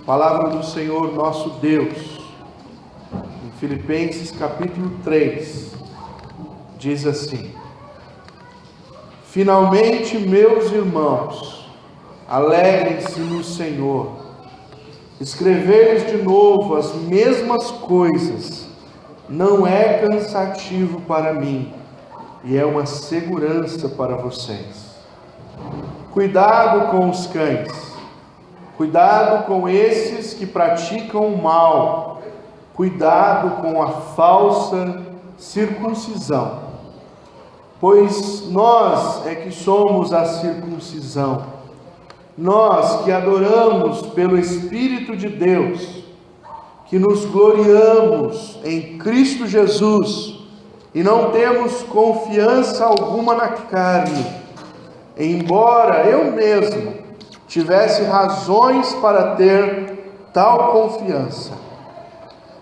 Palavra do Senhor nosso Deus, em Filipenses capítulo 3, diz assim: Finalmente, meus irmãos, alegrem-se no Senhor. Escrever de novo as mesmas coisas não é cansativo para mim e é uma segurança para vocês. Cuidado com os cães. Cuidado com esses que praticam o mal. Cuidado com a falsa circuncisão. Pois nós é que somos a circuncisão. Nós que adoramos pelo Espírito de Deus, que nos gloriamos em Cristo Jesus e não temos confiança alguma na carne, embora eu mesmo tivesse razões para ter tal confiança.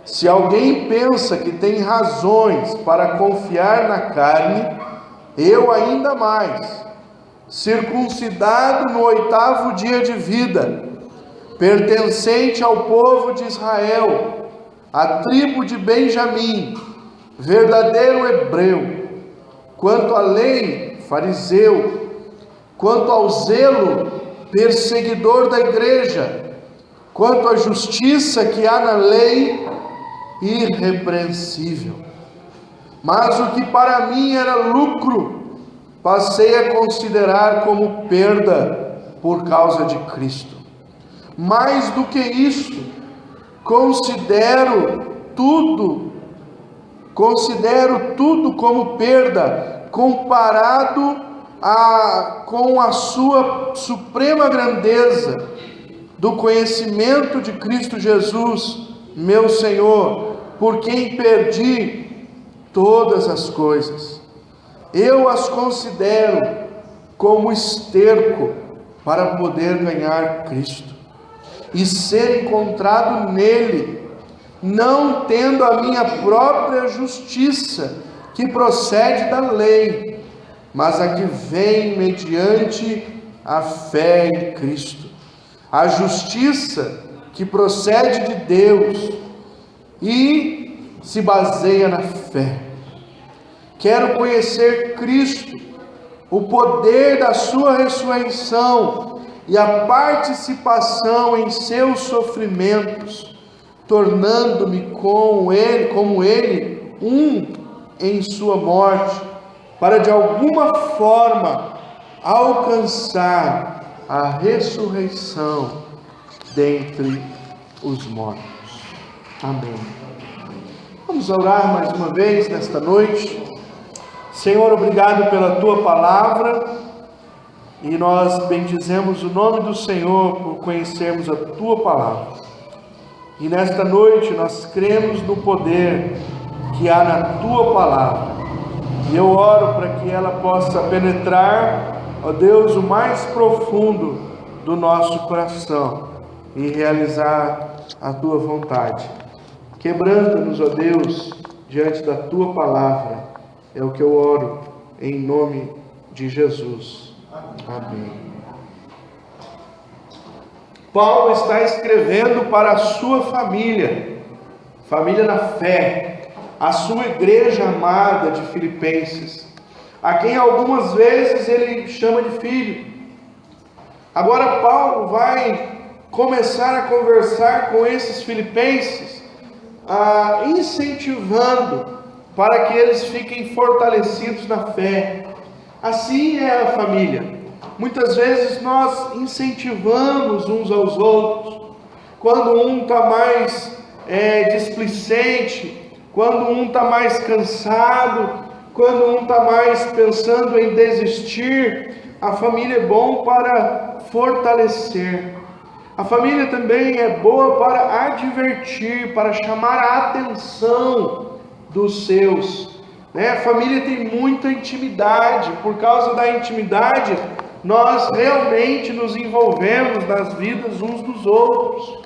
Se alguém pensa que tem razões para confiar na carne, eu ainda mais, circuncidado no 8º dia de vida, pertencente ao povo de Israel, à tribo de Benjamim, verdadeiro hebreu, quanto à lei, fariseu, quanto ao zelo, perseguidor da igreja, quanto à justiça que há na lei, irrepreensível. Mas o que para mim era lucro, passei a considerar como perda por causa de Cristo. Mais do que isto, considero tudo como perda, comparado com a sua suprema grandeza, do conhecimento de Cristo Jesus, meu Senhor, por quem perdi todas as coisas. Eu as considero como esterco para poder ganhar Cristo e ser encontrado nele, não tendo a minha própria justiça, que procede da lei, mas a que vem mediante a fé em Cristo. A justiça que procede de Deus e se baseia na fé. Quero conhecer Cristo, o poder da sua ressurreição e a participação em seus sofrimentos, tornando-me como ele, em sua morte, para de alguma forma alcançar a ressurreição dentre os mortos. Amém. Vamos orar mais uma vez nesta noite. Senhor, obrigado pela Tua palavra, e nós bendizemos o nome do Senhor por conhecermos a Tua palavra. E nesta noite nós cremos no poder que há na Tua palavra. E eu oro para que ela possa penetrar, ó Deus, o mais profundo do nosso coração e realizar a Tua vontade. Quebranta-nos, ó Deus, diante da Tua palavra. É o que eu oro em nome de Jesus. Amém. Paulo está escrevendo para a sua família na fé, a sua igreja amada de Filipenses, a quem algumas vezes ele chama de filho. Agora Paulo vai começar a conversar com esses filipenses, incentivando para que eles fiquem fortalecidos na fé. Assim é a família. Muitas vezes nós incentivamos uns aos outros. Quando um está mais displicente, quando um está mais cansado, quando um está mais pensando em desistir, a família é bom para fortalecer. A família também é boa para advertir, para chamar a atenção dos seus. A família tem muita intimidade. Por causa da intimidade, nós realmente nos envolvemos nas vidas uns dos outros.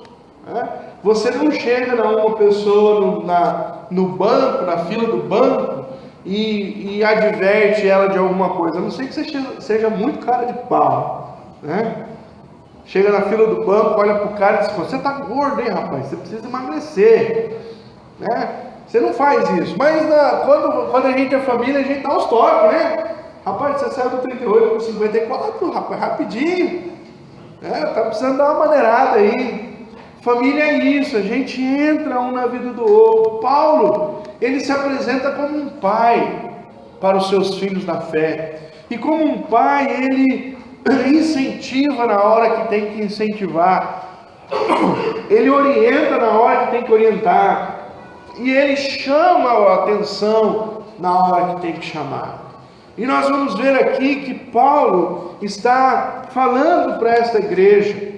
Você não chega a uma pessoa no banco, na fila do banco, e adverte ela de alguma coisa, a não ser que você seja muito cara de pau, né? Chega na fila do banco, olha pro cara e diz: você tá gordo, hein, rapaz? Você precisa emagrecer, né? Você não faz isso. Mas quando a gente é família, a gente dá os toques, né? Rapaz, você saiu do 38 para 54, rapaz, rapidinho. Tá precisando dar uma maneirada aí. Família é isso, a gente entra um na vida do outro. Paulo, ele se apresenta como um pai para os seus filhos na fé. E como um pai, ele incentiva na hora que tem que incentivar. Ele orienta na hora que tem que orientar. E ele chama a atenção na hora que tem que chamar. E nós vamos ver aqui que Paulo está falando para esta igreja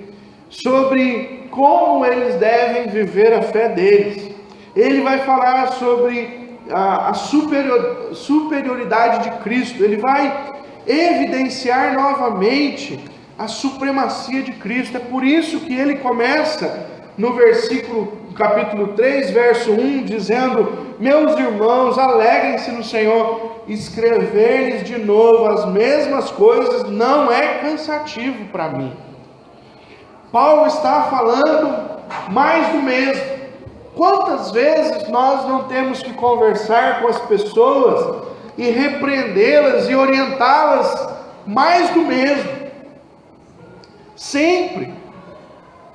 sobre como eles devem viver a fé deles. Ele vai falar sobre a superioridade de Cristo. Ele vai evidenciar novamente a supremacia de Cristo. É por isso que ele começa no capítulo 3, verso 1, dizendo: meus irmãos, alegrem-se no Senhor. Escrever-lhes de novo as mesmas coisas não é cansativo para mim. Paulo está falando mais do mesmo. Quantas vezes nós não temos que conversar com as pessoas e repreendê-las e orientá-las mais do mesmo? Sempre.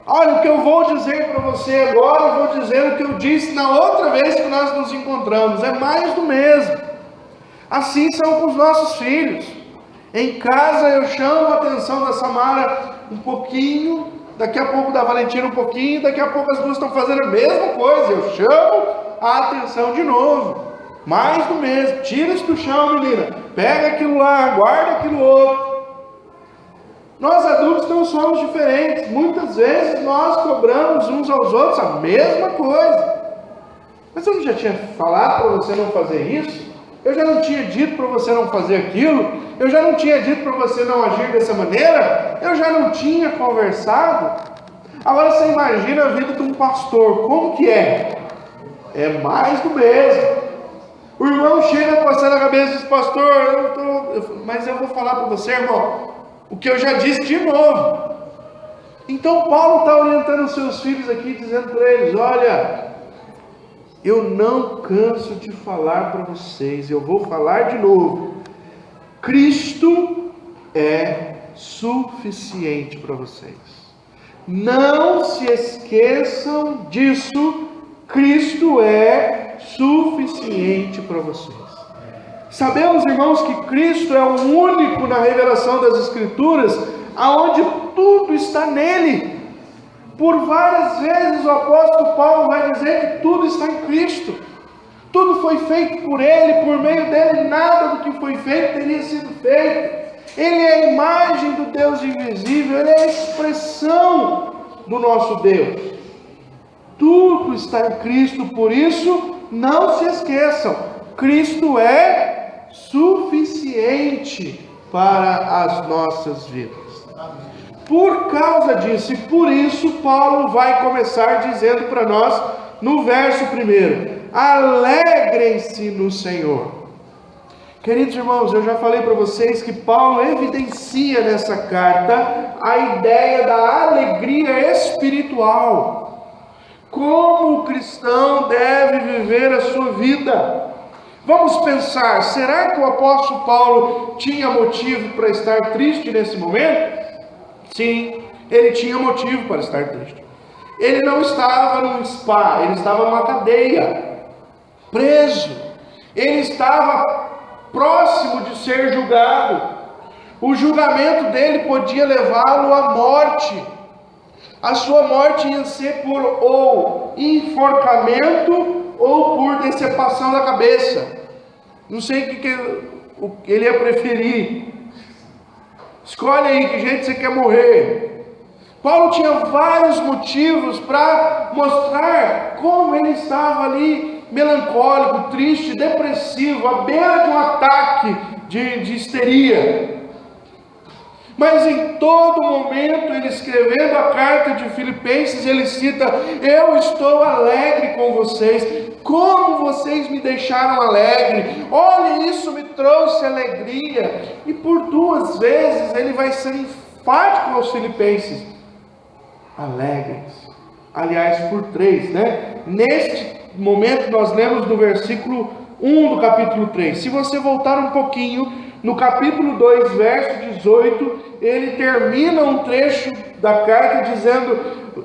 Olha, o que eu vou dizer para você agora, eu vou dizer o que eu disse na outra vez que nós nos encontramos. É mais do mesmo. Assim são com os nossos filhos. Em casa eu chamo a atenção da Samara um pouquinho, daqui a pouco da Valentina um pouquinho, daqui a pouco as duas estão fazendo a mesma coisa. Eu chamo a atenção de novo. Mais do mesmo. Tira isso do chão, menina. Pega aquilo lá, guarda aquilo outro. Nós adultos não somos diferentes. Muitas vezes nós cobramos uns aos outros a mesma coisa. Mas eu não já tinha falado para você não fazer isso? Eu já não tinha dito para você não fazer aquilo? Eu já não tinha dito para você não agir dessa maneira? Eu já não tinha conversado? Agora você imagina a vida de um pastor. Como que é? É mais do mesmo. O irmão chega passando a cabeça e diz: pastor, mas eu vou falar para você, irmão, o que eu já disse de novo. Então Paulo está orientando os seus filhos aqui, dizendo para eles: olha, eu não canso de falar para vocês, eu vou falar de novo. Cristo é suficiente para vocês. Não se esqueçam disso. Cristo é suficiente para vocês. Sabemos, irmãos, que Cristo é o único na revelação das Escrituras, aonde tudo está nele. Por várias vezes o apóstolo Paulo vai dizer que tudo está em Cristo. Tudo foi feito por Ele, por meio dele nada do que foi feito teria sido feito. Ele é a imagem do Deus invisível, Ele é a expressão do nosso Deus. Tudo está em Cristo, por isso não se esqueçam, Cristo é suficiente para as nossas vidas. Por causa disso, e por isso, Paulo vai começar dizendo para nós, no verso 1, alegrem-se no Senhor. Queridos irmãos, eu já falei para vocês que Paulo evidencia nessa carta a ideia da alegria espiritual. Como o cristão deve viver a sua vida. Vamos pensar, será que o apóstolo Paulo tinha motivo para estar triste nesse momento? Sim, ele tinha motivo para estar triste. Ele não estava num spa, ele estava numa cadeia, preso. Ele estava próximo de ser julgado. O julgamento dele podia levá-lo à morte. A sua morte ia ser por ou enforcamento ou por decepação da cabeça. Não sei o que ele ia preferir. Escolhe aí que jeito você quer morrer. Paulo tinha vários motivos para mostrar como ele estava ali melancólico, triste, depressivo, à beira de um ataque de histeria. Mas em todo momento, ele escrevendo a carta de Filipenses, ele cita: eu estou alegre com vocês. Como vocês me deixaram alegre. Olha, isso me trouxe alegria. E por 2 vezes ele vai ser enfático aos Filipenses. alegrem-se. Aliás, por 3, né? Neste momento nós lemos no versículo 1 do capítulo 3. Se você voltar um pouquinho, no capítulo 2, verso 18, ele termina um trecho da carta dizendo: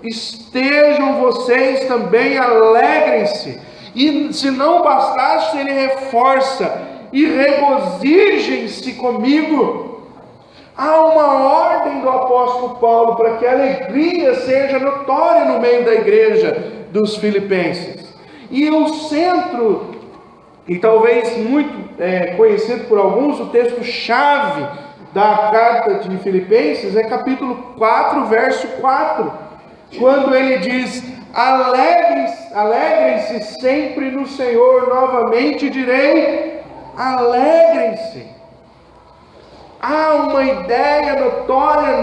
estejam vocês também, alegrem-se. E se não bastasse, ele reforça: e regozijem-se comigo. Há uma ordem do apóstolo Paulo para que a alegria seja notória no meio da igreja dos filipenses. E o centro, e talvez muito conhecido por alguns, o texto-chave da carta de Filipenses é capítulo 4, verso 4, quando ele diz: alegrem-se sempre no Senhor. Novamente direi: alegrem-se. Há uma ideia notória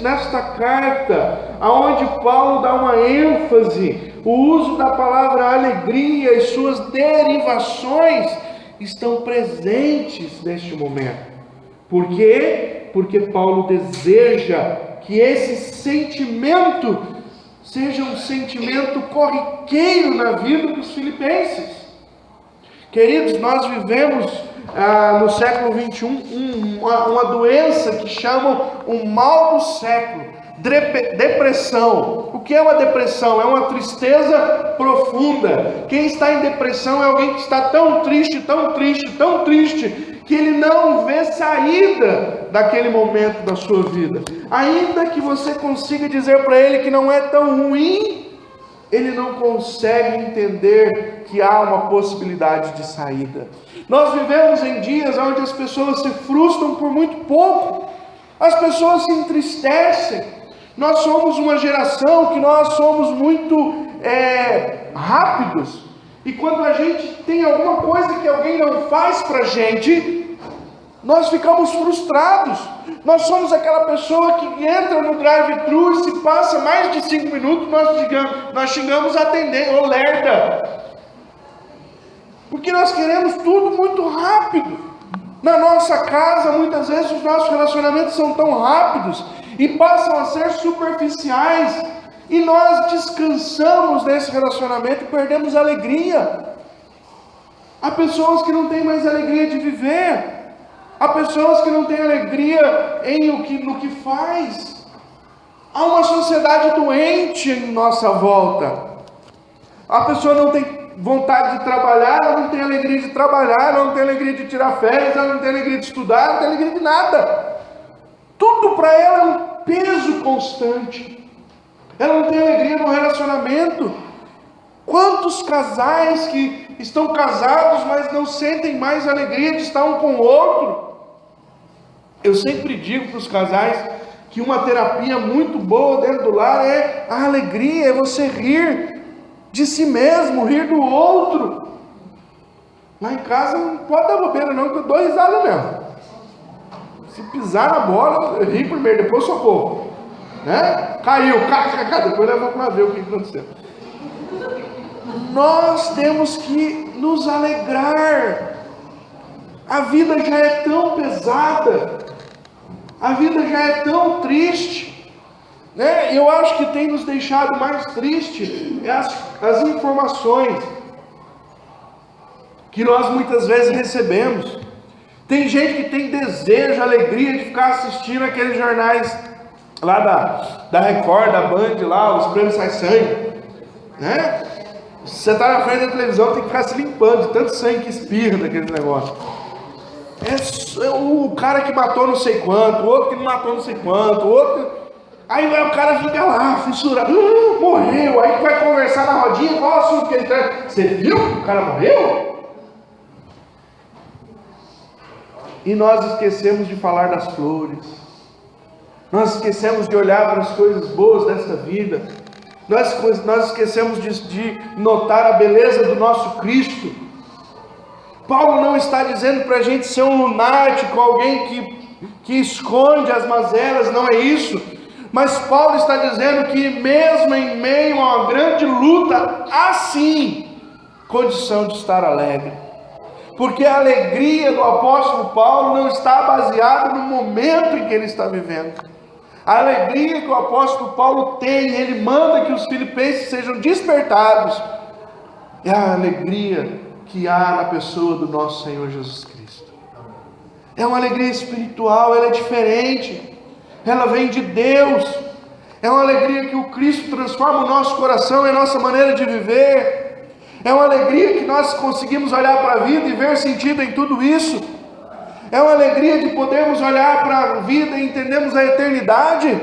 nesta carta, aonde Paulo dá uma ênfase. O uso da palavra alegria e suas derivações estão presentes neste momento. Por quê? Porque Paulo deseja que esse sentimento seja um sentimento corriqueiro na vida dos filipenses. Queridos, nós vivemos no século 21 uma doença que chamam o mal do século: depressão. O que é uma depressão? É uma tristeza profunda. Quem está em depressão é alguém que está tão triste, tão triste, tão triste, que ele não vê saída daquele momento da sua vida. Ainda que você consiga dizer para ele que não é tão ruim, ele não consegue entender que há uma possibilidade de saída. Nós vivemos em dias onde as pessoas se frustram por muito pouco, as pessoas se entristecem. Nós somos uma geração que nós somos muito rápidos, e quando a gente tem alguma coisa que alguém não faz para a gente, nós ficamos frustrados. Nós somos aquela pessoa que entra no drive-thru e se passa mais de 5 minutos, nós xingamos a atendente, ô lerda. Porque nós queremos tudo muito rápido. Na nossa casa, muitas vezes os nossos relacionamentos são tão rápidos e passam a ser superficiais. E nós descansamos nesse relacionamento e perdemos a alegria. Há pessoas que não têm mais alegria de viver. Há pessoas que não têm alegria no que faz. Há uma sociedade doente em nossa volta. A pessoa não tem vontade de trabalhar, ela não tem alegria de trabalhar, ela não tem alegria de tirar férias, ela não tem alegria de estudar, ela não tem alegria de nada. Tudo para ela é um peso constante. Ela não tem alegria no relacionamento. Quantos casais que estão casados, mas não sentem mais alegria de estar um com o outro? Eu sempre digo para os casais que uma terapia muito boa dentro do lar é a alegria, é você rir de si mesmo, rir do outro. Lá em casa não pode dar bobeira não, que eu dou risada mesmo. Se pisar na bola, eu ri primeiro, depois socorro. Né? Caiu, depois eu vou lá ver o que aconteceu. Nós temos que nos alegrar. A vida já é tão pesada, a vida já é tão triste, né? Eu acho que tem nos deixado mais triste as informações que nós muitas vezes recebemos. Tem gente que tem desejo, alegria de ficar assistindo aqueles jornais lá da Record, da Band, lá, os prêmios Sai Sangue, né? Você está na frente da televisão, tem que ficar se limpando de tanto sangue que espirra daquele negócio. É o cara que matou não sei quanto, o outro que não matou não sei quanto, o outro... Aí vai o cara fica lá, fissurado, morreu. Aí vai conversar na rodinha, qual assunto que ele traz? Você viu? O cara morreu? E nós esquecemos de falar das flores. Nós esquecemos de olhar para as coisas boas desta vida. Nós esquecemos de notar a beleza do nosso Cristo. Paulo não está dizendo para a gente ser um lunático, alguém que esconde as mazelas, não é isso. Mas Paulo está dizendo que mesmo em meio a uma grande luta, há sim condição de estar alegre. Porque a alegria do apóstolo Paulo não está baseada no momento em que ele está vivendo. A alegria que o apóstolo Paulo tem, ele manda que os filipenses sejam despertados, é a alegria que há na pessoa do nosso Senhor Jesus Cristo. É uma alegria espiritual, ela é diferente, ela vem de Deus. É uma alegria que o Cristo transforma o nosso coração e a nossa maneira de viver. É uma alegria que nós conseguimos olhar para a vida e ver sentido em tudo isso. É uma alegria de podermos olhar para a vida e entendermos a eternidade.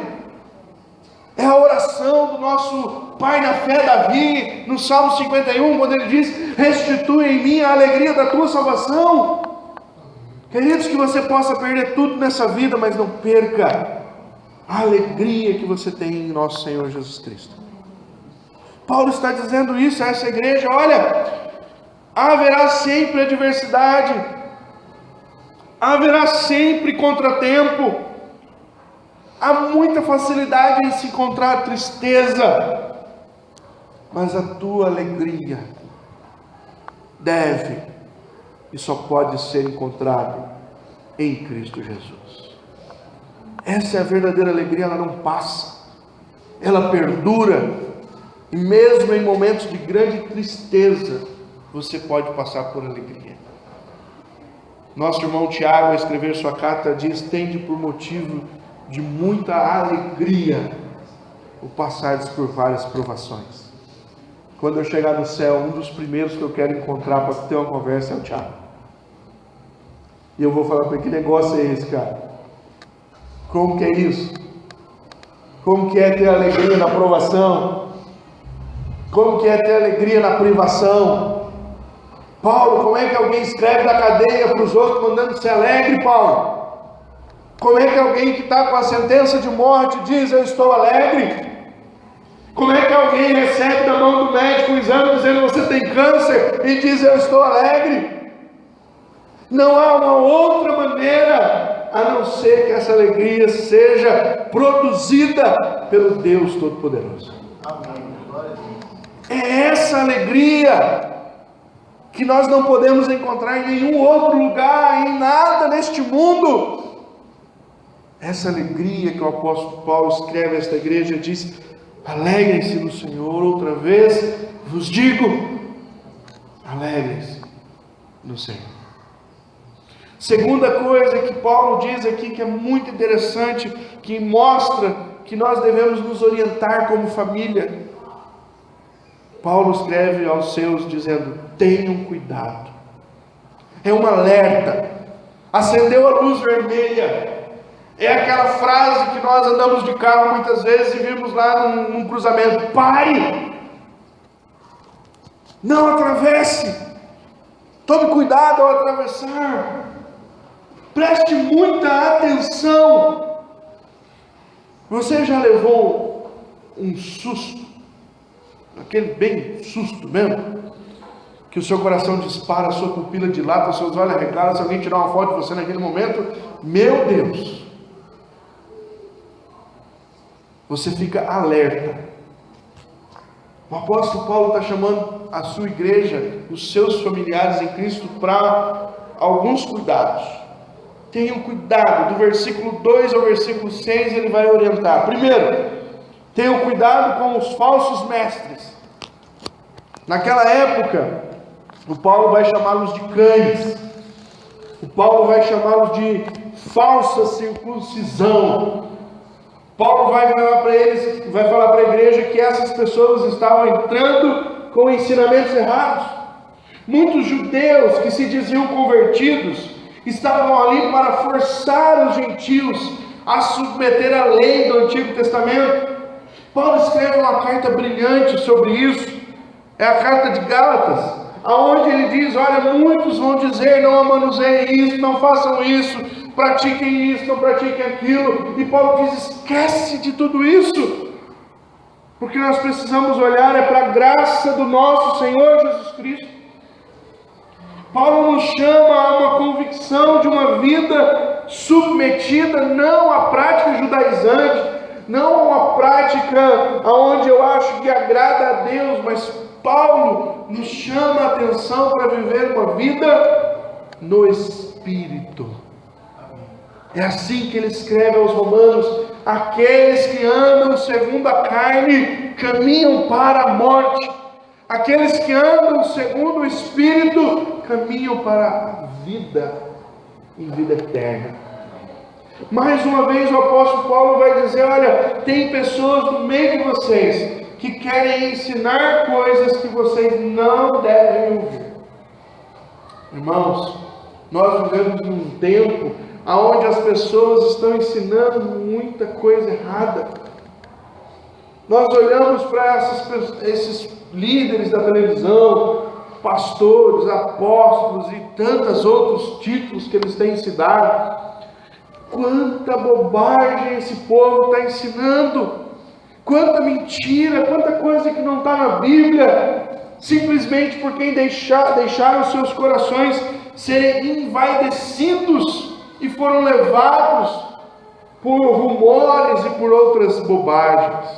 É a oração do nosso pai na fé, Davi, no Salmo 51, quando ele diz: restitui em mim a alegria da tua salvação. Queridos, que você possa perder tudo nessa vida, mas não perca a alegria que você tem em nosso Senhor Jesus Cristo. Paulo está dizendo isso a essa igreja: olha, haverá sempre adversidade, haverá sempre contratempo, há muita facilidade em se encontrar tristeza, mas a tua alegria deve e só pode ser encontrado em Cristo Jesus. Essa é a verdadeira alegria, ela não passa, ela perdura, e mesmo em momentos de grande tristeza, você pode passar por alegria. Nosso irmão Tiago, ao escrever sua carta, diz: tende por motivo de muita alegria o passardes por várias provações. Quando eu chegar no céu, um dos primeiros que eu quero encontrar para ter uma conversa é o Tiago. E eu vou falar para ele: que negócio é esse, cara? Como que é isso? Como que é ter alegria na provação? Como que é ter alegria na privação? Paulo, como é que alguém escreve da cadeia para os outros mandando ser alegre, Paulo? Como é que alguém que está com a sentença de morte diz: eu estou alegre? Como é que alguém recebe da mão do médico um exame dizendo: você tem câncer, e diz: eu estou alegre? Não há uma outra maneira a não ser que essa alegria seja produzida pelo Deus Todo-Poderoso. É essa alegria que nós não podemos encontrar em nenhum outro lugar, em nada neste mundo. Essa alegria que o apóstolo Paulo escreve a esta igreja, diz: alegrem-se no Senhor. Outra vez vos digo, alegrem-se no Senhor. Segunda coisa que Paulo diz aqui, que é muito interessante, que mostra que nós devemos nos orientar como família. Paulo escreve aos seus dizendo: tenham cuidado. É um alerta. Acendeu a luz vermelha. É aquela frase que nós andamos de carro muitas vezes e vimos lá num cruzamento: pare, não atravesse, tome cuidado ao atravessar, preste muita atenção. Você já levou um susto, aquele bem susto mesmo, que o seu coração dispara, a sua pupila dilata, os seus olhos arregalam, se alguém tirar uma foto de você naquele momento, meu Deus, você fica alerta. O apóstolo Paulo está chamando a sua igreja, os seus familiares em Cristo, para alguns cuidados. Tenham cuidado. Do versículo 2 ao versículo 6 ele vai orientar. Primeiro, tenham cuidado com os falsos mestres. Naquela época, o Paulo vai chamá-los de cães. O Paulo vai chamá-los de falsa circuncisão. Paulo vai falar para eles, vai falar para a igreja que essas pessoas estavam entrando com ensinamentos errados. Muitos judeus que se diziam convertidos estavam ali para forçar os gentios a submeter a lei do Antigo Testamento. Paulo escreve uma carta brilhante sobre isso. É a carta de Gálatas, aonde ele diz: olha, muitos vão dizer: não manuseiem isso, não façam isso, pratiquem isso, não pratiquem aquilo. E Paulo diz: esquece de tudo isso, porque nós precisamos olhar para a graça do nosso Senhor Jesus Cristo. Paulo nos chama a uma convicção de uma vida submetida não à prática judaizante, não a uma prática onde eu acho que agrada a Deus, mas Paulo nos chama a atenção para viver uma vida no Espírito. É assim que ele escreve aos Romanos: aqueles que andam segundo a carne caminham para a morte, aqueles que andam segundo o Espírito caminham para a vida, em vida eterna. Mais uma vez o apóstolo Paulo vai dizer: olha, tem pessoas no meio de vocês que querem ensinar coisas que vocês não devem ouvir. Irmãos, nós vivemos num tempo onde as pessoas estão ensinando muita coisa errada. Nós olhamos para esses líderes da televisão, pastores, apóstolos e tantos outros títulos que eles têm se dado. Quanta bobagem esse povo está ensinando, quanta mentira, quanta coisa que não está na Bíblia, simplesmente porque deixaram seus corações serem envaidecidos e foram levados por rumores e por outras bobagens.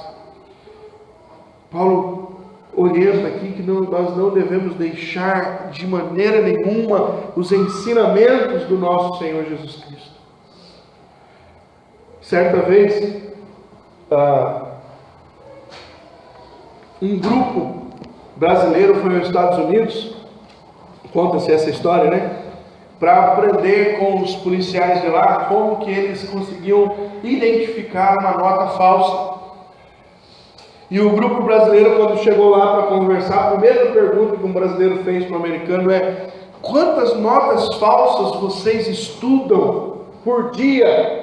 Paulo orienta aqui que nós não devemos deixar de maneira nenhuma os ensinamentos do nosso Senhor Jesus Cristo. Certa vez, um grupo brasileiro foi aos Estados Unidos, conta-se essa história, né? Para aprender com os policiais de lá como que eles conseguiam identificar uma nota falsa. E o grupo brasileiro, quando chegou lá para conversar, a primeira pergunta que um brasileiro fez para o americano é: quantas notas falsas vocês estudam por dia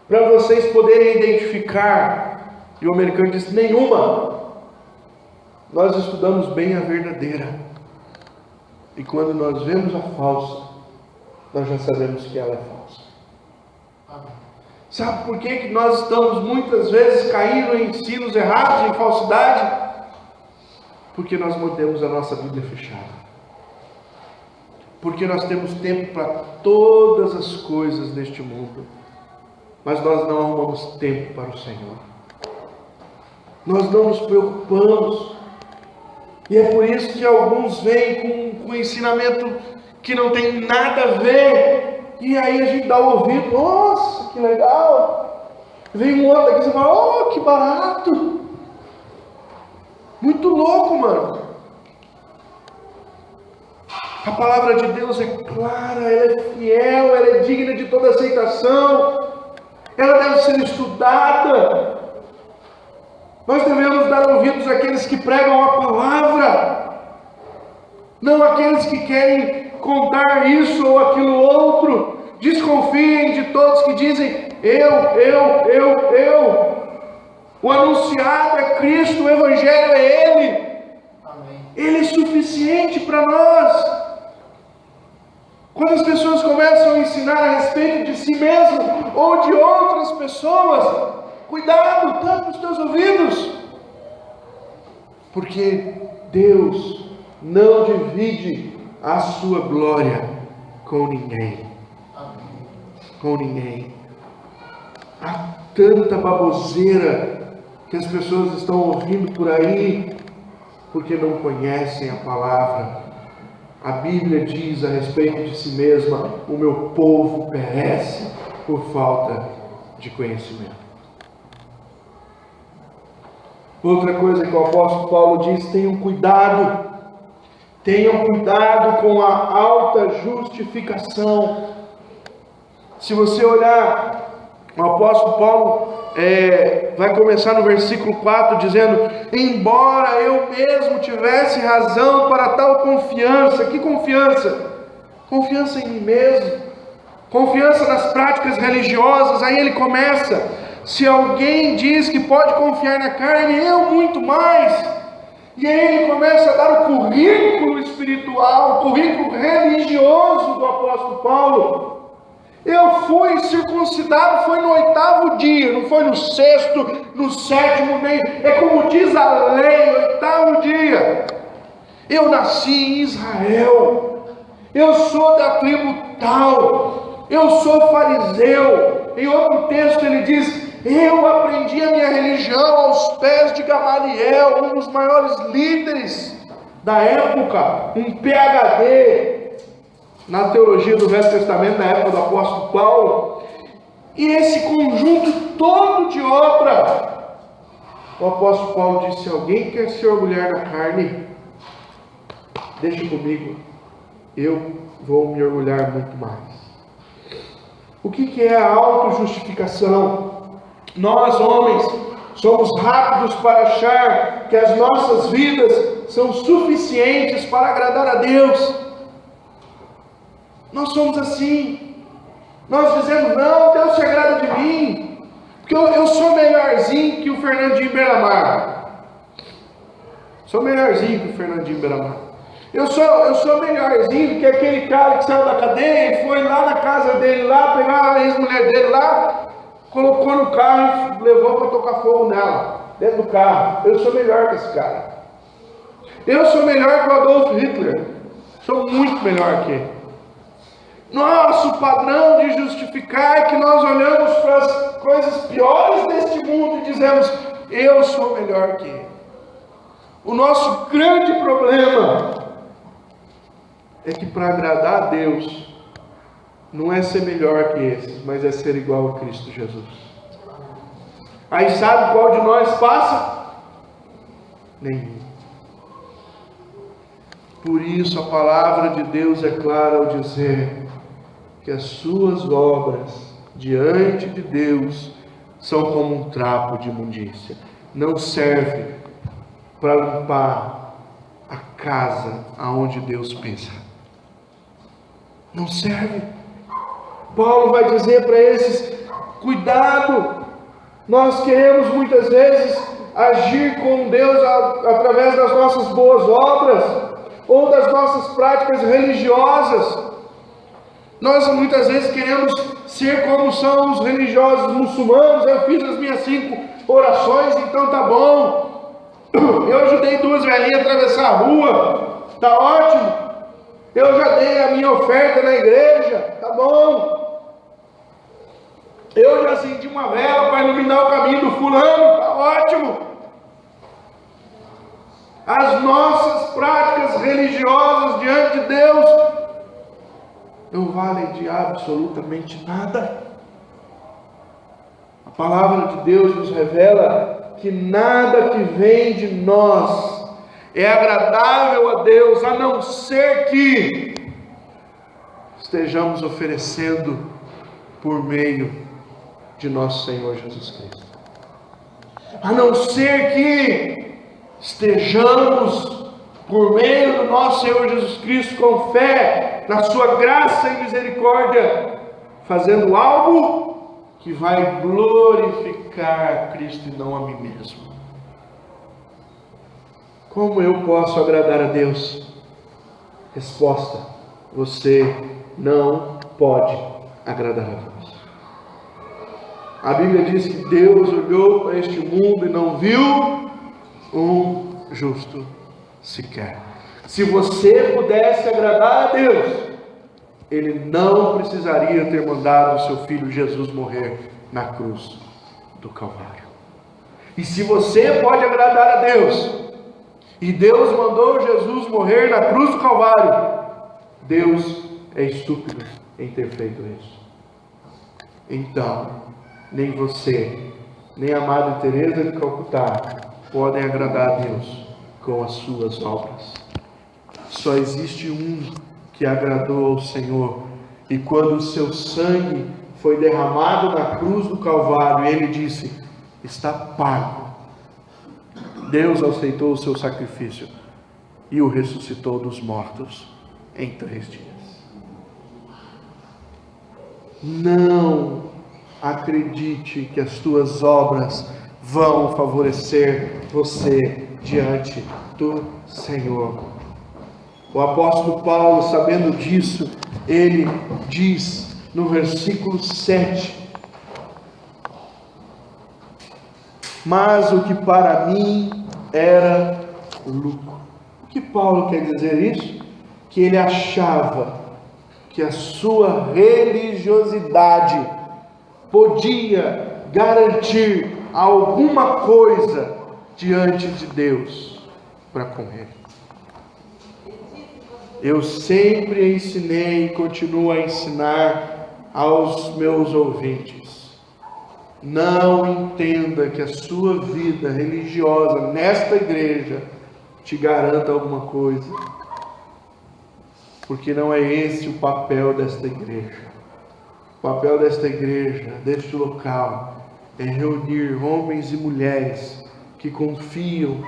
para vocês poderem identificar? E o americano disse: nenhuma. Nós estudamos bem a verdadeira. E quando nós vemos a falsa, nós já sabemos que ela é falsa. Sabe por que nós estamos muitas vezes caindo em ensinos errados, em falsidade? Porque nós mantemos a nossa Bíblia fechada. Porque nós temos tempo para todas as coisas deste mundo, mas nós não arrumamos tempo para o Senhor. Nós não nos preocupamos. E é por isso que alguns vêm com ensinamento que não tem nada a ver. E aí a gente dá o ouvido: nossa, que legal. Vem um outro aqui e você fala: oh, que barato. Muito louco, mano. A palavra de Deus é clara, ela é fiel, ela é digna de toda aceitação. Ela deve ser estudada. Nós devemos dar ouvidos àqueles que pregam a palavra, não aqueles que querem contar isso ou aquilo outro. Desconfiem de todos que dizem eu. O anunciado é Cristo, o Evangelho é Ele. Amém. Ele é suficiente para nós. Quando as pessoas começam a ensinar a respeito de si mesmo ou de outras pessoas, cuidado, tampa os teus ouvidos, porque Deus não divide a sua glória com ninguém. Com ninguém. Há tanta baboseira que as pessoas estão ouvindo por aí porque não conhecem a palavra. A Bíblia diz a respeito de si mesma: o meu povo perece por falta de conhecimento. Outra coisa que o apóstolo Paulo diz: tenham cuidado com a alta justificação. Se você olhar, o apóstolo Paulo vai começar no versículo 4 dizendo: embora eu mesmo tivesse razão para tal confiança. Que confiança? Confiança em mim mesmo, confiança nas práticas religiosas. Aí ele começa: se alguém diz que pode confiar na carne, eu muito mais. E aí ele começa a dar o currículo espiritual, o currículo religioso do apóstolo Paulo. Eu fui circuncidado, foi no 8º dia, não foi no 6º, no 7º, nem. É como diz a lei, 8º dia. Eu nasci em Israel, eu sou da tribo tal, eu sou fariseu. Em outro texto ele diz: eu aprendi a minha religião aos pés de Gamaliel, um dos maiores líderes da época, um PhD na teologia do Velho Testamento, na época do apóstolo Paulo. E esse conjunto todo de obra, o apóstolo Paulo disse: se alguém quer se orgulhar da carne, deixa comigo, eu vou me orgulhar muito mais. O que é a autojustificação? Nós, homens, somos rápidos para achar que as nossas vidas são suficientes para agradar a Deus. Nós somos assim. Nós dizemos: não, Deus se agrada de mim, porque eu sou melhorzinho que o Fernandinho Beiramar. Sou melhorzinho que o Fernandinho Beiramar. Eu sou melhorzinho que aquele cara que saiu da cadeia e foi lá na casa dele, lá pegar a ex-mulher dele lá, colocou no carro e levou para tocar fogo nela, dentro do carro. Eu sou melhor que esse cara. Eu sou melhor que o Adolf Hitler. Sou muito melhor que ele. Nosso padrão de justificar é que nós olhamos para as coisas piores deste mundo e dizemos: eu sou melhor que ele. O nosso grande problema é que para agradar a Deus não é ser melhor que esses, mas é ser igual a Cristo Jesus. Aí sabe qual de nós passa? Nenhum. Por isso a palavra de Deus é clara ao dizer que as suas obras diante de Deus são como um trapo de imundícia. Não serve para limpar a casa aonde Deus pisa. Não serve. Paulo vai dizer para esses: cuidado, nós queremos muitas vezes agir com Deus através das nossas boas obras ou das nossas práticas religiosas. Nós muitas vezes queremos ser como são os religiosos muçulmanos. Eu fiz as minhas 5 orações, então tá bom. Eu ajudei 2 velhinhas a atravessar a rua, tá ótimo. Eu já dei a minha oferta na igreja, tá bom. Eu já acendi uma vela para iluminar o caminho do fulano, tá ótimo. As nossas práticas religiosas diante de Deus não valem de absolutamente nada. A palavra de Deus nos revela que nada que vem de nós é agradável a Deus, a não ser que estejamos oferecendo por meio de nosso Senhor Jesus Cristo. A não ser que estejamos por meio do nosso Senhor Jesus Cristo com fé na sua graça e misericórdia, fazendo algo que vai glorificar Cristo e não a mim mesmo. Como eu posso agradar a Deus? Resposta: você não pode agradar a Deus. A Bíblia diz que Deus olhou para este mundo e não viu um justo sequer. Se você pudesse agradar a Deus, Ele não precisaria ter mandado o seu Filho Jesus morrer na cruz do Calvário. E se você pode agradar a Deus, e Deus mandou Jesus morrer na cruz do Calvário, Deus é estúpido em ter feito isso. Então, nem você, nem a Madre Teresa de Calcutá podem agradar a Deus com as suas obras. Só existe um que agradou ao Senhor, e quando o seu sangue foi derramado na cruz do Calvário, ele disse: está pago. Deus aceitou o seu sacrifício e o ressuscitou dos mortos em 3 dias. Não acredite que as tuas obras vão favorecer você diante do Senhor. O apóstolo Paulo, sabendo disso, ele diz no versículo 7: mas o que para mim era lucro. O que Paulo quer dizer isso? Que ele achava que a sua religiosidade podia garantir alguma coisa diante de Deus para com ele. Eu sempre ensinei e continuo a ensinar aos meus ouvintes Não entenda que a sua vida religiosa nesta igreja te garanta alguma coisa, porque não é esse o papel desta igreja. O papel desta igreja, deste local, é reunir homens e mulheres que confiam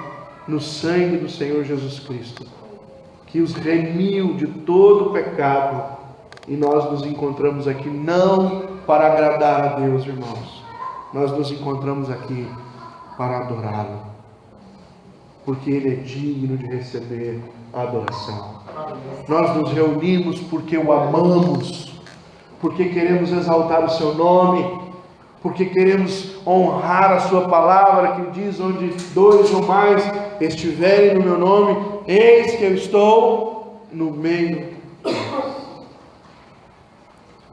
no sangue do Senhor Jesus Cristo, que os remiu de todo o pecado, e nós nos encontramos aqui não para agradar a Deus, irmãos. Nós nos encontramos aqui para adorá-lo, porque Ele é digno de receber a adoração. Nós nos reunimos porque o amamos, porque queremos exaltar o seu nome, porque queremos honrar a sua palavra, que diz: onde 2 ou mais estiverem no meu nome, eis que eu estou no meio.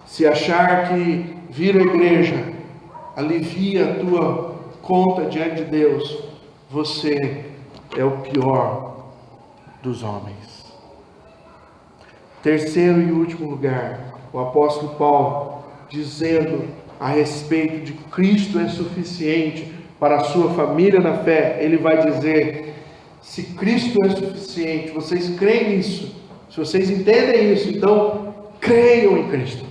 Se achar que vir à igreja alivia a tua conta diante de Deus, você é o pior dos homens. Terceiro e último lugar, o apóstolo Paulo, dizendo a respeito de Cristo é suficiente para a sua família na fé, ele vai dizer: se Cristo é suficiente, vocês creem nisso, se vocês entendem isso, então creiam em Cristo,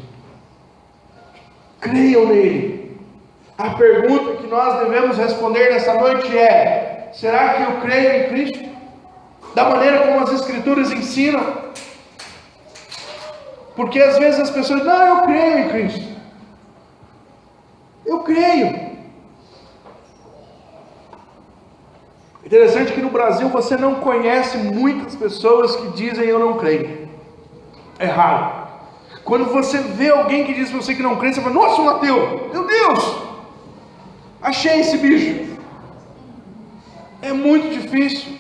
creiam nele. A pergunta que nós devemos responder nessa noite é: será que eu creio em Cristo? Da maneira como as Escrituras ensinam? Porque às vezes as pessoas dizem: não, eu creio em Cristo. Eu creio. Interessante que no Brasil você não conhece muitas pessoas que dizem: eu não creio. É raro. Quando você vê alguém que diz para você que não crê, você fala: nossa, um ateu, meu Deus, achei esse bicho. É muito difícil.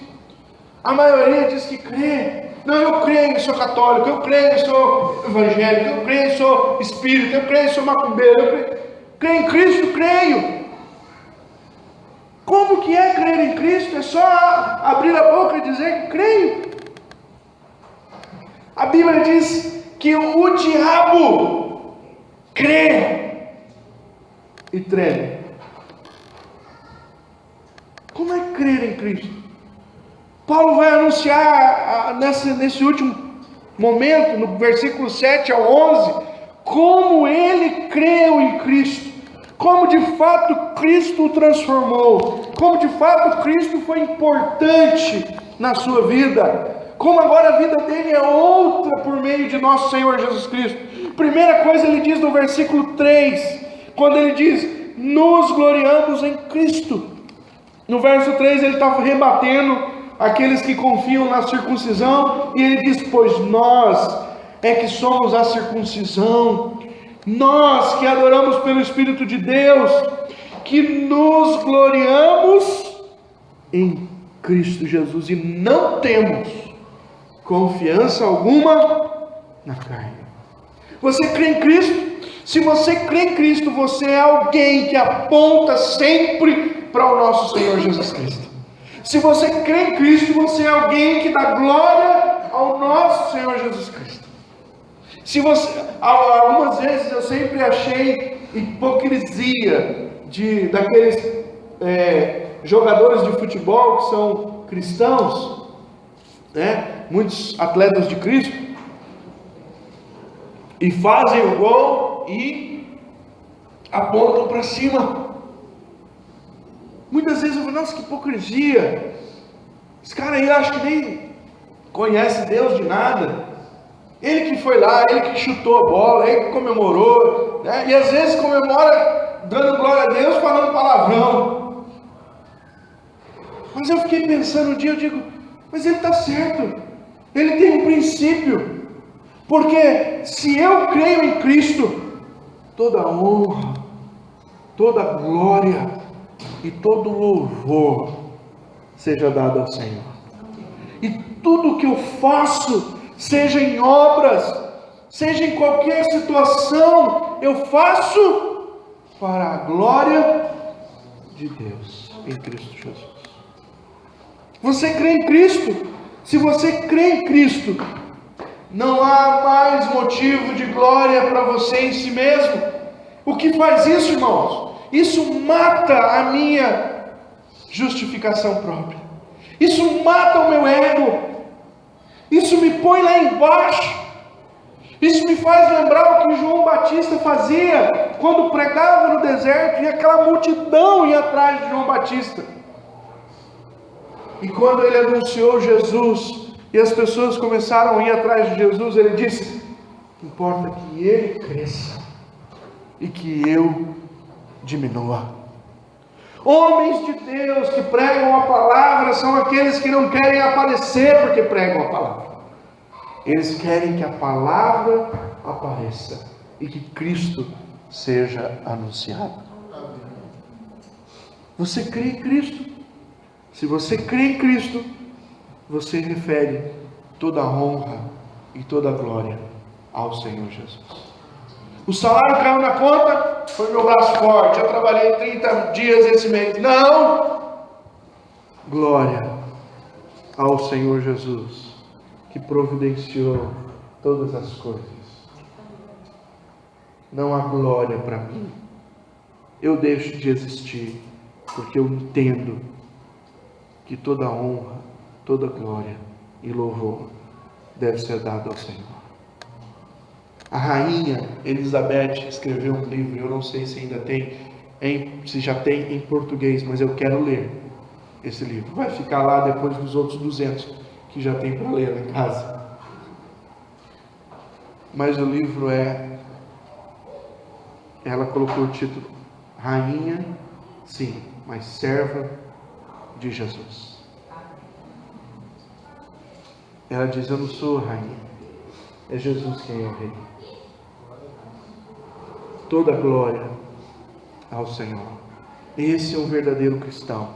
A maioria diz que crê. Não, eu creio, eu sou católico, eu creio, eu sou evangélico, eu creio, eu sou espírita, eu creio, eu sou macumbeiro, eu creio em Cristo, creio. Como que é crer em Cristo? É só abrir a boca e dizer que creio. A Bíblia diz que o diabo crê e treme. Como é crer em Cristo? Paulo vai anunciar nesse último momento, no versículo 7 ao 11, como ele creu em Cristo, como de fato Cristo o transformou, como de fato Cristo foi importante na sua vida, como agora a vida dele é outra por meio de nosso Senhor Jesus Cristo. Primeira coisa ele diz no versículo 3, quando ele diz: nos gloriamos em Cristo. No verso 3 ele está rebatendo aqueles que confiam na circuncisão, e ele diz: pois nós é que somos a circuncisão, nós que adoramos pelo Espírito de Deus, que nos gloriamos em Cristo Jesus, e não temos confiança alguma na carne. Você crê em Cristo? Se você crê em Cristo, você é alguém que aponta sempre para o nosso Senhor Jesus Cristo. Se você crê em Cristo, você é alguém que dá glória ao nosso Senhor Jesus Cristo. Se você, algumas vezes eu sempre achei hipocrisia daqueles jogadores de futebol que são cristãos, né? Muitos atletas de Cristo, e fazem o gol e apontam para cima. Muitas vezes eu falo: nossa, que hipocrisia, esse cara aí acho que nem conhece Deus de nada, ele que foi lá, ele que chutou a bola, ele que comemorou, né? E às vezes comemora dando glória a Deus, falando palavrão. Mas eu fiquei pensando um dia, eu digo: mas ele está certo, ele tem um princípio, porque se eu creio em Cristo, toda honra, toda glória e todo louvor seja dado ao Senhor, e tudo que eu faço, seja em obras, seja em qualquer situação, eu faço para a glória de Deus em Cristo Jesus. Você crê em Cristo? Se você crê em Cristo, não há mais motivo de glória para você em si mesmo. O que faz isso, irmãos? Isso mata a minha justificação própria. Isso mata o meu ego. Isso me põe lá embaixo. Isso me faz lembrar o que João Batista fazia quando pregava no deserto e aquela multidão ia atrás de João Batista. E quando ele anunciou Jesus e as pessoas começaram a ir atrás de Jesus, ele disse: importa que ele cresça e que eu diminua. Homens de Deus que pregam a palavra são aqueles que não querem aparecer porque pregam a palavra. Eles querem que a palavra apareça e que Cristo seja anunciado. Você crê em Cristo? Se você crê em Cristo, você refere toda a honra e toda a glória ao Senhor Jesus. O salário caiu na conta, foi meu braço forte, eu trabalhei 30 dias esse mês. Não! Glória ao Senhor Jesus, que providenciou todas as coisas. Não há glória para mim. Eu deixo de existir, porque eu entendo que toda honra, toda glória e louvor deve ser dado ao Senhor. A rainha Elizabeth escreveu um livro, eu não sei se ainda tem, se já tem em português, mas eu quero ler esse livro. Vai ficar lá depois dos outros 200 que já tem para ler lá em casa. Mas o livro ela colocou o título Rainha, sim, mas serva de Jesus. Ela diz: eu não sou rainha, é Jesus quem é o rei. Toda glória ao Senhor. Esse é um verdadeiro cristão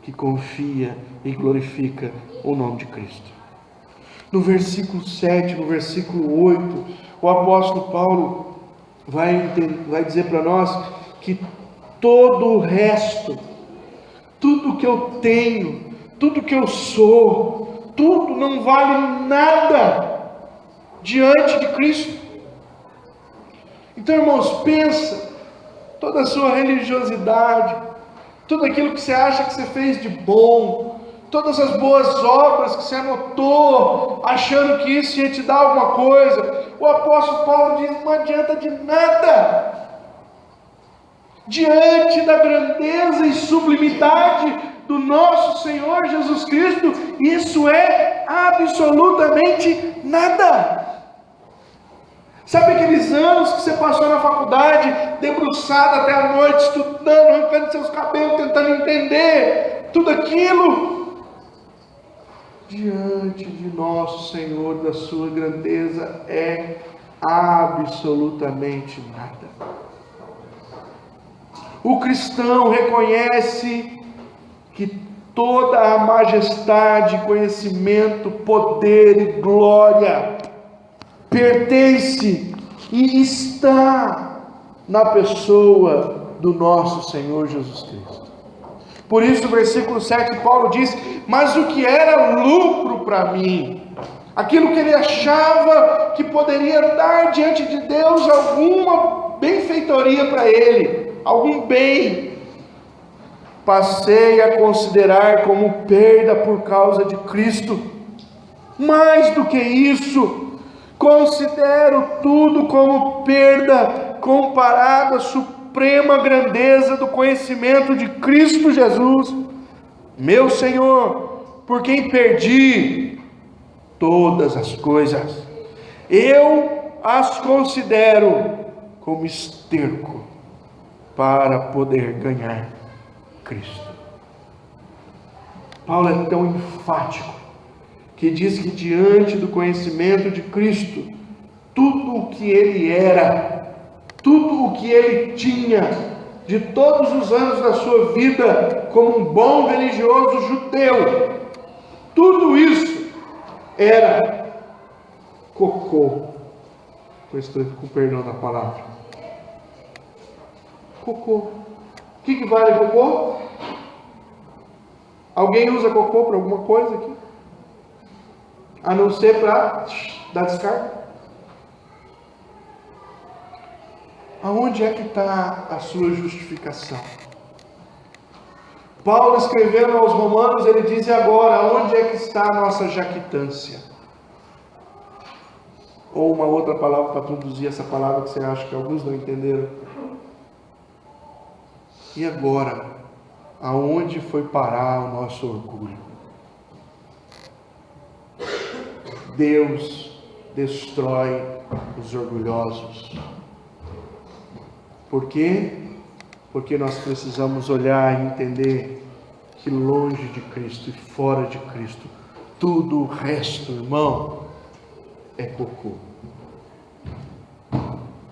que confia e glorifica o nome de Cristo. No versículo 7, no versículo 8, o apóstolo Paulo vai dizer para nós que todo o resto, tudo que eu tenho, tudo que eu sou, tudo não vale nada diante de Cristo. Então, irmãos, pensa, toda a sua religiosidade, tudo aquilo que você acha que você fez de bom, todas as boas obras que você anotou, achando que isso ia te dar alguma coisa, o apóstolo Paulo diz: não adianta de nada, diante da grandeza e sublimidade do nosso Senhor Jesus Cristo, isso é absolutamente nada. Sabe aqueles anos que você passou na faculdade, debruçado até a noite, estudando, arrancando seus cabelos, tentando entender tudo aquilo? Diante de nosso Senhor, da sua grandeza, é absolutamente nada. O cristão reconhece que toda a majestade, conhecimento, poder e glória pertence e está na pessoa do nosso Senhor Jesus Cristo. Por isso, no versículo 7, Paulo diz: mas o que era lucro para mim, aquilo que ele achava que poderia dar diante de Deus alguma benfeitoria para ele, algum bem, passei a considerar como perda por causa de Cristo. Mais do que isso, considero tudo como perda comparado à suprema grandeza do conhecimento de Cristo Jesus, meu Senhor, por quem perdi todas as coisas. Eu as considero como esterco para poder ganhar Cristo. Paulo é tão enfático que diz que diante do conhecimento de Cristo, tudo o que ele era, tudo o que ele tinha, de todos os anos da sua vida, como um bom religioso judeu, tudo isso era cocô, com perdão da palavra, cocô. O que vale cocô? Alguém usa cocô para alguma coisa aqui? A não ser para dar descarga? Aonde é que está a sua justificação? Paulo, escrevendo aos Romanos, ele diz: e agora, onde é que está a nossa jactância? Ou uma outra palavra para traduzir essa palavra que você acha que alguns não entenderam. E agora, aonde foi parar o nosso orgulho? Deus destrói os orgulhosos. Por quê? Porque nós precisamos olhar e entender que longe de Cristo e fora de Cristo, tudo o resto, irmão, é cocô.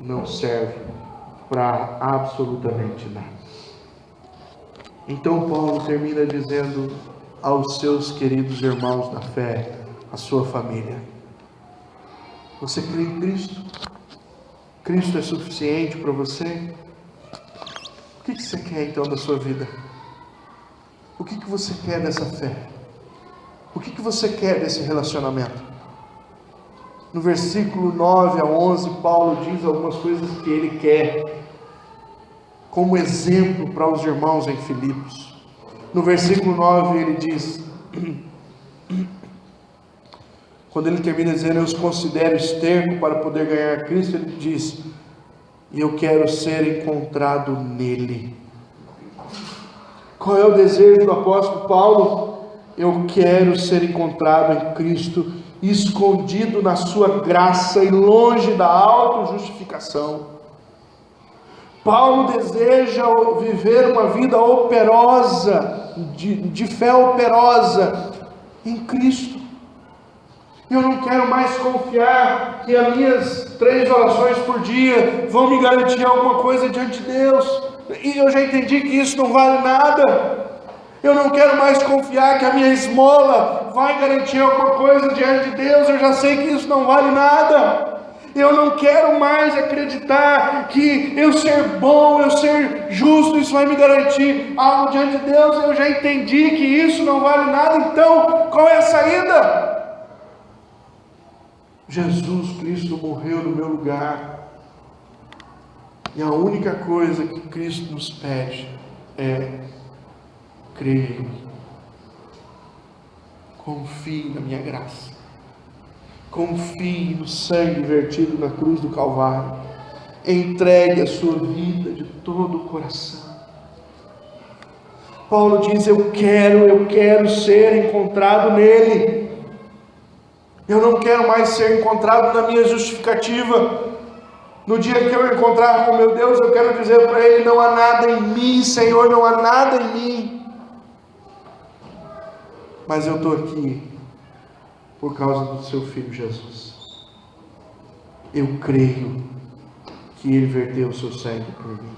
Não serve para absolutamente nada. Então Paulo termina dizendo aos seus queridos irmãos da fé, a sua família: você crê em Cristo? Cristo é suficiente para você? O que você quer então da sua vida? O que você quer dessa fé? O que você quer desse relacionamento? No versículo 9 a 11, Paulo diz algumas coisas que ele quer como exemplo para os irmãos em Filipos. No versículo 9 ele diz, quando ele termina dizendo: eu os considero esterco para poder ganhar Cristo, ele diz: e eu quero ser encontrado nele. Qual é o desejo do apóstolo Paulo? Eu quero ser encontrado em Cristo, escondido na sua graça e longe da autojustificação. Paulo deseja viver uma vida operosa, de fé operosa em Cristo. Eu não quero mais confiar que as minhas 3 orações por dia vão me garantir alguma coisa diante de Deus. E eu já entendi que isso não vale nada. Eu não quero mais confiar que a minha esmola vai garantir alguma coisa diante de Deus. Eu já sei que isso não vale nada. Eu não quero mais acreditar que eu ser bom, eu ser justo, isso vai me garantir algo diante de Deus. Eu já entendi que isso não vale nada. Então, qual é a saída? Jesus Cristo morreu no meu lugar. E a única coisa que Cristo nos pede é: creia em mim. Confie na minha graça. Confie no sangue vertido na cruz do Calvário. Entregue a sua vida de todo o coração. Paulo diz: eu quero ser encontrado nele. Eu não quero mais ser encontrado na minha justificativa. No dia que eu encontrar com meu Deus, eu quero dizer para Ele: não há nada em mim, Senhor, não há nada em mim. Mas eu estou aqui por causa do seu Filho Jesus. Eu creio que Ele verteu o seu sangue por mim.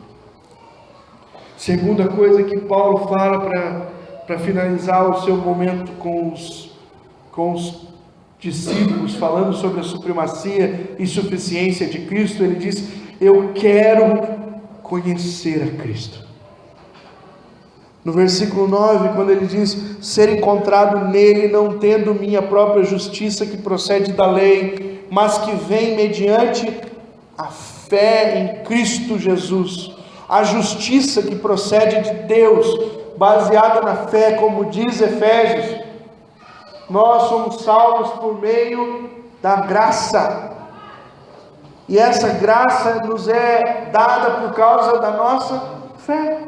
Segunda coisa que Paulo fala para finalizar o seu momento com os discípulos, falando sobre a supremacia e suficiência de Cristo, ele diz: eu quero conhecer a Cristo. No versículo 9, quando ele diz: ser encontrado nele, não tendo minha própria justiça que procede da lei, mas que vem mediante a fé em Cristo Jesus, a justiça que procede de Deus, baseada na fé, como diz Efésios. Nós somos salvos por meio da graça, e essa graça nos é dada por causa da nossa fé.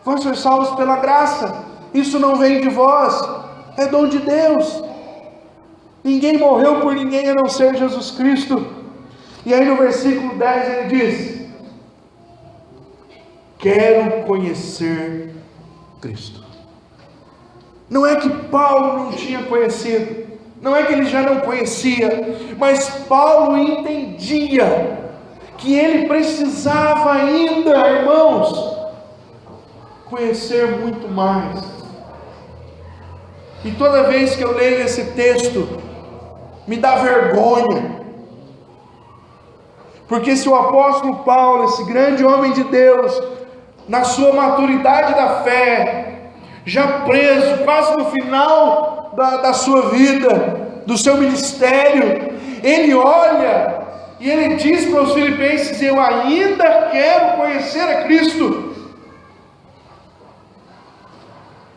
Vós sois salvos pela graça. Isso não vem de vós, é dom de Deus. Ninguém morreu por ninguém a não ser Jesus Cristo. E aí no versículo 10 ele diz: quero conhecer Cristo. Não é que Paulo não tinha conhecido, não é que ele já não conhecia, mas Paulo entendia que ele precisava ainda, irmãos, conhecer muito mais. E toda vez que eu leio esse texto, me dá vergonha, porque se o apóstolo Paulo, esse grande homem de Deus, na sua maturidade da fé, já preso, quase no final da sua vida, do seu ministério, ele olha E ele diz para os filipenses: eu ainda quero conhecer a Cristo.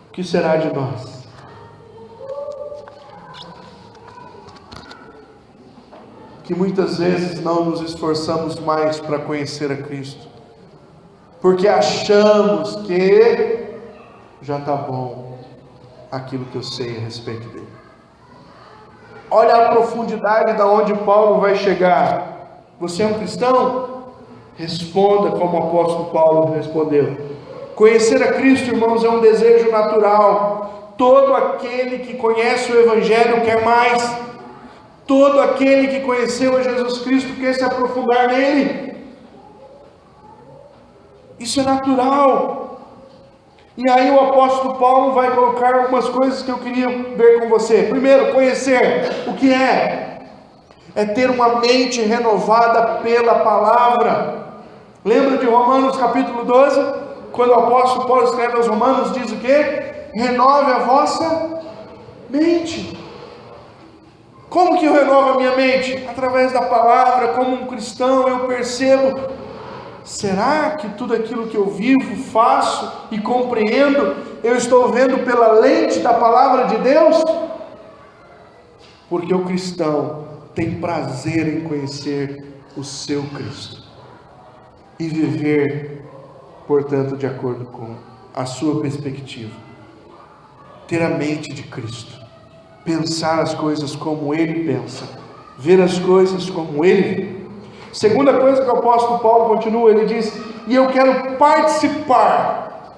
O que será de nós? Que muitas vezes não nos esforçamos mais para conhecer a Cristo, porque achamos que já está bom aquilo que eu sei a respeito dele. Olha a profundidade da onde Paulo vai chegar. Você é um cristão? Responda como o apóstolo Paulo respondeu. Conhecer a Cristo, irmãos, é um desejo natural. Todo aquele que conhece o Evangelho quer mais. Todo aquele que conheceu a Jesus Cristo quer se aprofundar nele. Isso é natural. E aí o apóstolo Paulo vai colocar algumas coisas que eu queria ver com você. Primeiro, conhecer. O que é? É ter uma mente renovada pela palavra. Lembra de Romanos capítulo 12? Quando o apóstolo Paulo escreve aos Romanos, diz o quê? Renove a vossa mente. Como que eu renovo a minha mente? Através da palavra. Como um cristão eu percebo: será que tudo aquilo que eu vivo, faço e compreendo, eu estou vendo pela lente da palavra de Deus? Porque o cristão tem prazer em conhecer o seu Cristo e viver, portanto, de acordo com a sua perspectiva. Ter a mente de Cristo, pensar as coisas como Ele pensa, ver as coisas como Ele vê. Segunda coisa que o apóstolo Paulo continua, ele diz: e eu quero participar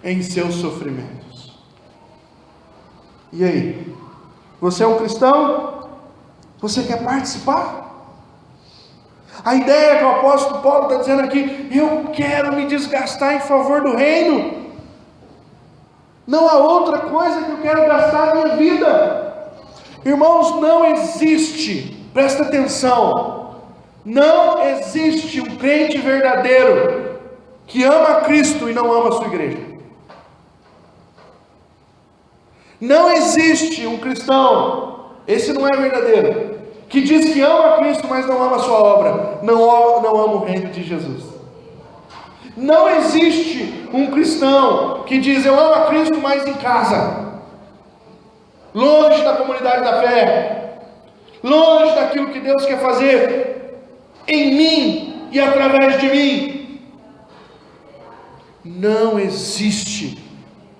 em seus sofrimentos. E aí? Você é um cristão? Você quer participar? A ideia que o apóstolo Paulo está dizendo aqui: eu quero me desgastar em favor do reino. Não há outra coisa que eu quero gastar a minha vida. Irmãos, não existe, presta atenção, não existe um crente verdadeiro que ama Cristo e não ama a sua igreja. Não existe um cristão, esse não é verdadeiro, que diz que ama Cristo, mas não ama a sua obra, não ama o reino de Jesus. Não existe um cristão que diz: eu amo a Cristo, mas em casa, longe da comunidade da fé, longe daquilo que Deus quer fazer em mim e através de mim. Não existe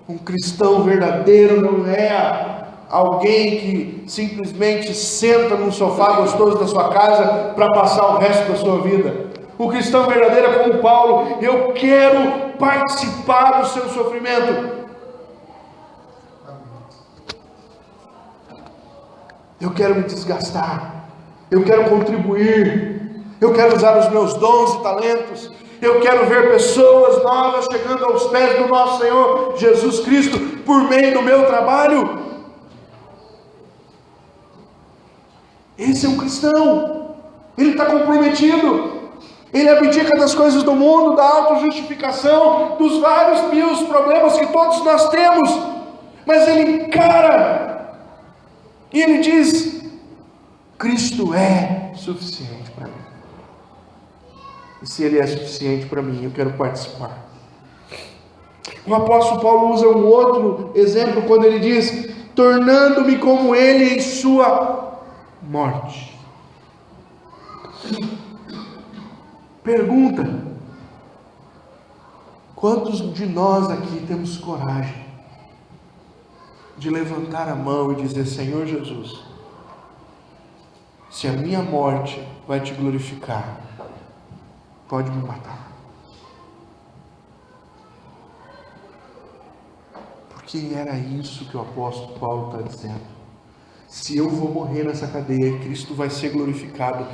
um cristão verdadeiro. Não é alguém que simplesmente senta num sofá gostoso da sua casa para passar o resto da sua vida. O cristão verdadeiro é como Paulo: eu quero participar do seu sofrimento. Eu quero me desgastar, eu quero contribuir, eu quero usar os meus dons e talentos, eu quero ver pessoas novas chegando aos pés do nosso Senhor Jesus Cristo por meio do meu trabalho. Esse é um cristão, ele está comprometido, ele abdica das coisas do mundo, da autojustificação, dos vários mil problemas que todos nós temos, mas ele encara. E ele diz: Cristo é suficiente para mim. E se Ele é suficiente para mim, eu quero participar. O apóstolo Paulo usa um outro exemplo quando ele diz: tornando-me como Ele em sua morte. Pergunta: quantos de nós aqui temos coragem de levantar a mão e dizer: Senhor Jesus, se a minha morte vai te glorificar, pode me matar? Porque era isso que o apóstolo Paulo está dizendo: se eu vou morrer nessa cadeia, Cristo vai ser glorificado,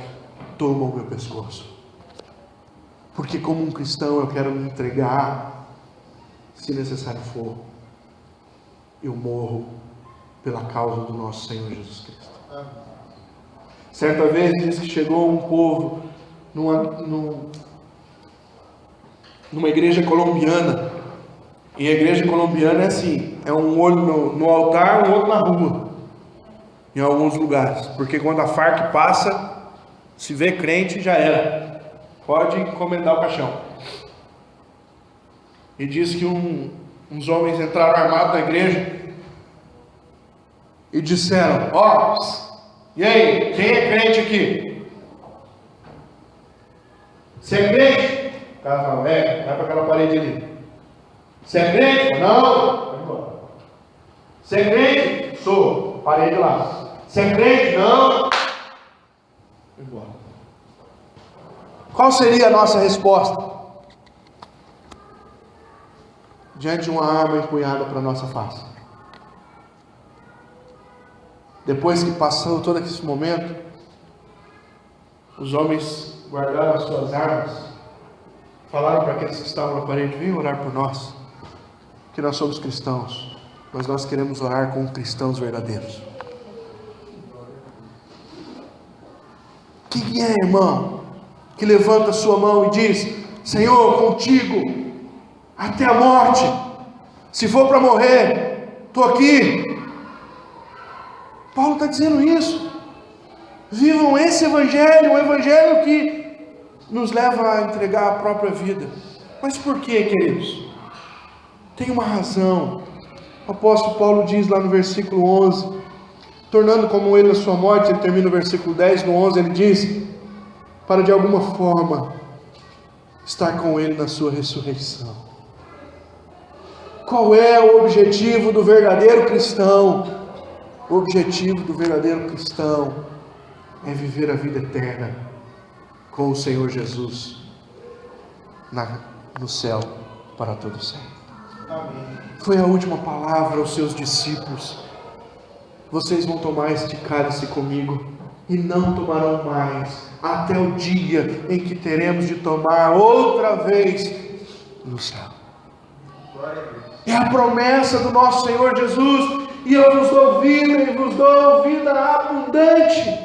toma o meu pescoço. Porque como um cristão eu quero me entregar, se necessário for, eu morro pela causa do nosso Senhor Jesus Cristo. Certa vez diz que chegou um povo numa igreja colombiana, e a igreja colombiana é assim, é um olho no altar, um outro na rua, em alguns lugares, porque quando a Farc passa, Se vê crente, já era. Pode encomendar o caixão. E diz que uns homens entraram armados na igreja e disseram: ó, e aí, quem é crente aqui? Você é crente? O cara fala: vai para aquela parede ali. Você é crente? Não. Vai embora. Você é crente? Sou. Parede lá. Você é crente? Não. Vai embora. Qual seria a nossa resposta diante de uma arma empunhada para a nossa face? Depois que passou todo esse momento, os homens guardaram as suas armas, falaram para aqueles que estavam na parede: venham orar por nós, que nós somos cristãos, mas nós queremos orar com cristãos verdadeiros. Quem é, irmão, que levanta a sua mão e diz: Senhor, contigo até a morte, se for para morrer, estou aqui. Paulo está dizendo isso. Vivam esse evangelho, um evangelho que nos leva a entregar a própria vida. Mas por quê, queridos? Tem uma razão. O apóstolo Paulo diz lá no versículo 11, tornando como ele a sua morte, ele termina no versículo 10, no 11 ele diz: para de alguma forma estar com ele na sua ressurreição. Qual é o objetivo do verdadeiro cristão? O objetivo do verdadeiro cristão é viver a vida eterna com o Senhor Jesus no céu para todo sempre. Amém. Foi a última palavra aos seus discípulos: vocês vão tomar este cálice comigo e não tomarão mais até o dia em que teremos de tomar outra vez no céu. É a promessa do nosso Senhor Jesus: e eu vos dou vida, e vos dou vida abundante.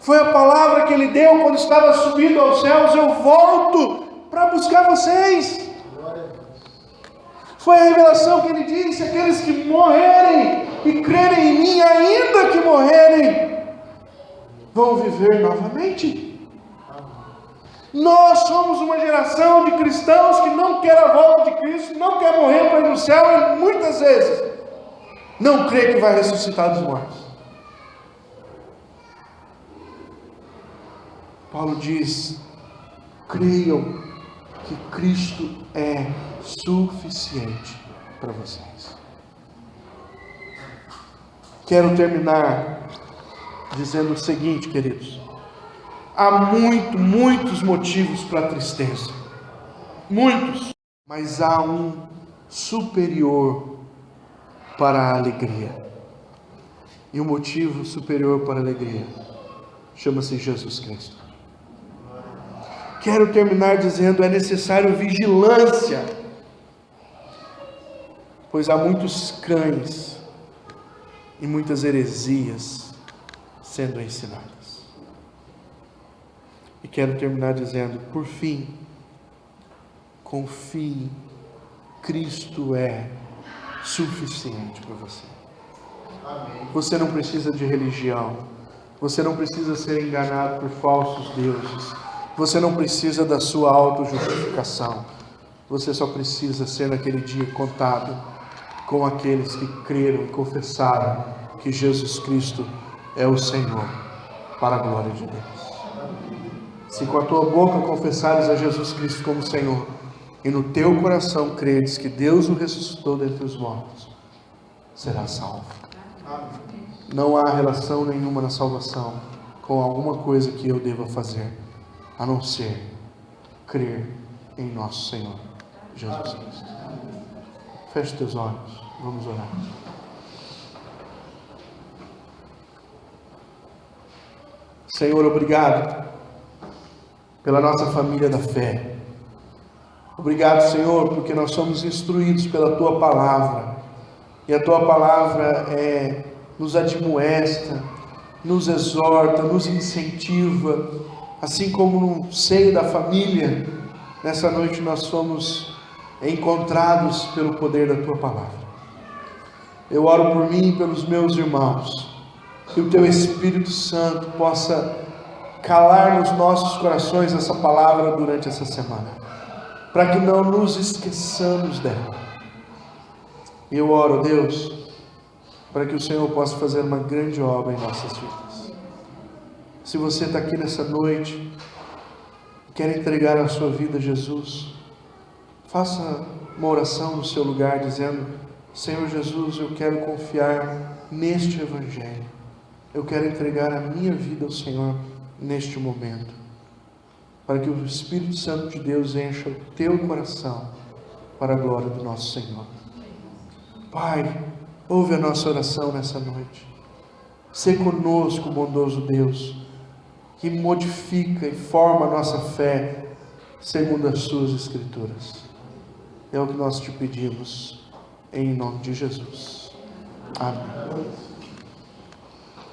Foi a palavra que ele deu quando estava subindo aos céus: eu volto para buscar vocês. Foi a revelação que ele disse: aqueles que morrerem e crerem em mim, ainda que morrerem, vão viver novamente. Nós somos uma geração de cristãos que não quer a volta de Cristo, não quer morrer para ir no céu, e muitas vezes não crê que vai ressuscitar dos mortos. Paulo diz: creiam que Cristo é suficiente para vocês. Quero terminar dizendo o seguinte, queridos: há muitos motivos para a tristeza, muitos, mas há um superior para a alegria, e o motivo superior para a alegria chama-se Jesus Cristo. Quero terminar dizendo: é necessário vigilância, pois há muitos cães e muitas heresias sendo ensinadas. E quero terminar dizendo: por fim, confie, Cristo é suficiente para você. Amém. Você não precisa de religião, você não precisa ser enganado por falsos deuses, você não precisa da sua autojustificação, você só precisa ser naquele dia contado com aqueles que creram e confessaram que Jesus Cristo é o Senhor, para a glória de Deus. Se com a tua boca confessares a Jesus Cristo como Senhor, e no teu coração creres que Deus o ressuscitou dentre os mortos, serás salvo. Não há relação nenhuma na salvação com alguma coisa que eu deva fazer, a não ser crer em nosso Senhor Jesus Cristo. Feche teus olhos, vamos orar. Senhor, obrigado pela nossa família da fé. Obrigado, Senhor, porque nós somos instruídos pela Tua Palavra, e a Tua Palavra nos admoesta, nos exorta, nos incentiva, assim como no seio da família. Nessa noite nós somos encontrados pelo poder da Tua Palavra. Eu oro por mim e pelos meus irmãos, que o Teu Espírito Santo possa calar nos nossos corações essa palavra durante essa semana, para que não nos esqueçamos dela. Eu oro, Deus, para que o Senhor possa fazer uma grande obra em nossas vidas. Se você está aqui nessa noite, quer entregar a sua vida a Jesus, faça uma oração no seu lugar, dizendo: Senhor Jesus, eu quero confiar neste Evangelho. Eu quero entregar a minha vida ao Senhor neste momento, para que o Espírito Santo de Deus encha o teu coração para a glória do nosso Senhor. Pai, ouve a nossa oração nessa noite. Sê conosco, bondoso Deus, que modifica e forma a nossa fé segundo as suas Escrituras. É o que nós te pedimos, em nome de Jesus. Amém.